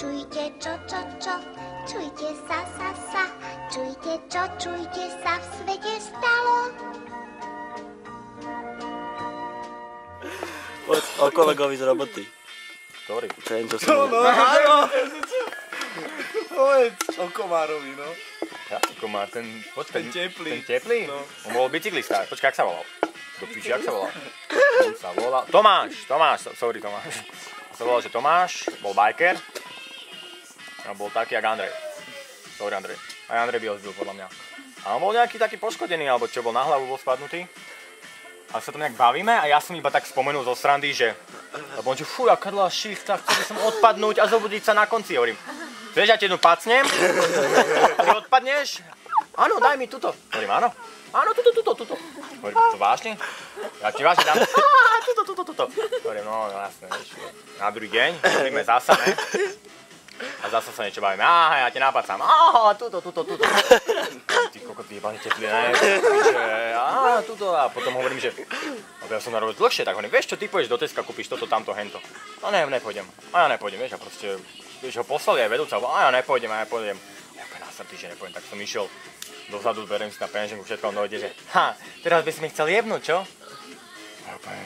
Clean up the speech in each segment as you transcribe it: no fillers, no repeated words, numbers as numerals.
Čujte čo, čujte sa, čujte čo, čujte sa v svete stalo. Povedz o kolegovi z roboty. Ktorý? Čo som... Áno! Povedz o Komárovi, no. Jaký Komár? Ten teplý. Ten teplý? No. On bol bicyklista. Počkaj, jak sa volal? Do píči, jak sa volal? On sa volal... Tomáš, sorry Tomáš. On sa volal, že Tomáš, bol biker. A bol taký, jak Andrej. Sorry Andrej. Aj Andrej by ho zbil, podľa mňa. A on bol nejaký taký poškodený, alebo čo, bol na hlavu, bol spadnutý. A sa tam nejak bavíme a ja som iba tak spomenul zo srandy, že... Lebo on že fú, aká dlhá šichta, chcel by som odpadnúť a zobudiť sa na konci. Hovorím, vieš, ja ti jednu pacnem? Ty odpadneš? Áno, daj mi tuto. Hovorím, áno. Áno, tuto. Hovorím, to vážne? Ja ti vážne dám. Tuto. Hovorím, no jasne, vieš. Na druhý deň, chodíme zasa, ne? A zasa sa niečo bavíme. Aha, ja ti napacám. Aha, tuto. Ty kokot, vyjebane teplý, ne? Aha, tuto. A potom hovorím, že ja som narobil dlhšie, tak hovorím, vieš čo, ty pôjdeš do Teska, kúpiš toto, tamto, hento. No ne, nepôjdem. A ja nepôjdem, vieš, a proste, vieš, ho poslali aj vedúca, a ja nepôjdem. Ja úplne na srdci, že nepôjdem, tak som išiel dozadu, beriem si na peňaženku, všetko, on dojde, že teraz by si mi chcel jebnúť, čo? A úplne,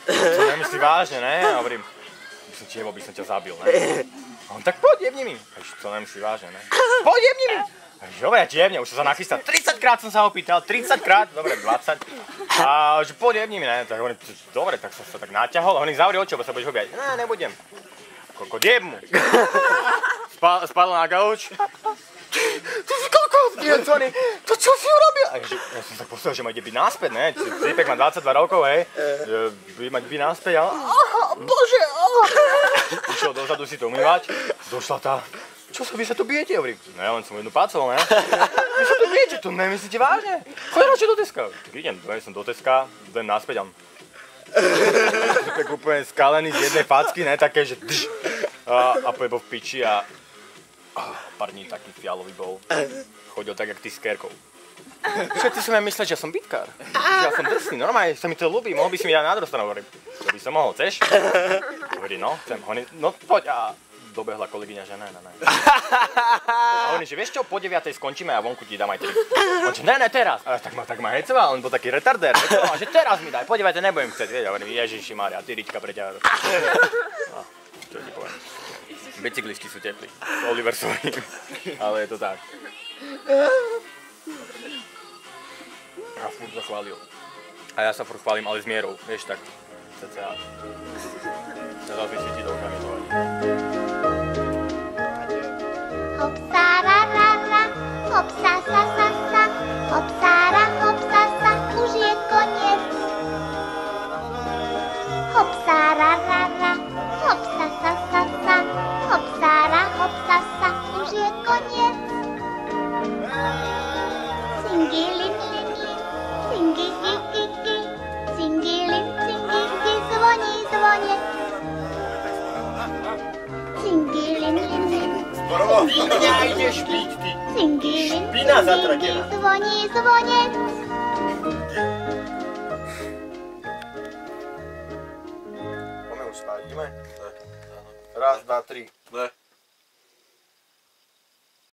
to nemyslí vážne, ne? A hovorím, by som ťa zabil, ne? A on tak poď, jebni mi. To nemyslí vážne, ne? Poď, jebni mi. Dobre, ja ti jebnem, už som sa nachystal. 30 krát som sa ho pýtal, 30 krát, dobre, 20. A že poď, jebni mi, ne? Tak hovorím, dobre, tak som sa tak naťahol. A hovorím, zavri oči, lebo sa budeš objať. Ne, nebudem. Kokot, jeb mu. Spadol na gauč. Ty si kokot, diecony, to čo si urobil? A ja som tak postavil, že ma ide byť naspäť, ne? Cípek má 22 rokov, hej. Mať byť naspäť, ale... Aha, bože, Išiel dozadu si to umývať, došla tá... Čo sa vy sa tu bijete? Hovorím, no ja len som jednu pacol, ne? Vy sa tu bijete, to nemyslíte vážne? Choď radšej do Teska. Tak idem som do Teska, idem naspäť a... Tak úplne skalený z jednej facky, ne? Také, že drž. A pojebol v piči a... Pár dní taký fialový bol. Chodil tak, jak ty s kérkou. Všetci si majú mysleť, že ja som bitkár. Že ja som drsný, normálne sa mi to ľúbi, mohol by si mi dať na druhú stranu, hovorím. To by som mohol, chceš? Hovorí, no, chcem. Hovorí, no poď. A dobehla kolegyňa, že ne. A hovorí, že vieš čo, po 9:00 skončíme a vonku ti dám aj 3. On že ne, teraz. A tak ma hecoval, on bol taký retardér, že teraz mi daj, po 9:00 nebudem chcieť, vieš. A hovorím, Ježišimária, ty rička pre ťa. Čo ti poviem. Bicyklisti sú teplí. Oliver, sorry. Ale je to tak. A furt sa chválil. A ja sa furt chválim, ale s mierou, vieš, tak cca. Teraz vysvietí do okamih to. Hopsa, ra, ra, ra, hopsa, sa, sa, sa, hopsa, ra, hopsa, sa, už je koniec. Hopsa, ra, ra, ra, hopsa, sa, sa, sa, hopsa, ra, hopsa, sa, už je koniec. Singilim, lim, lim, singi, gi, gi, gi, singilim, singi, gi, zvoní, zvoniec. Singilim, lim, lim, Ty ideš piť, ty. singilim, Špina singi, gi, zatratená. zvoní, zvoniec. Poďme už spať, ideme? Raz, dva, tri.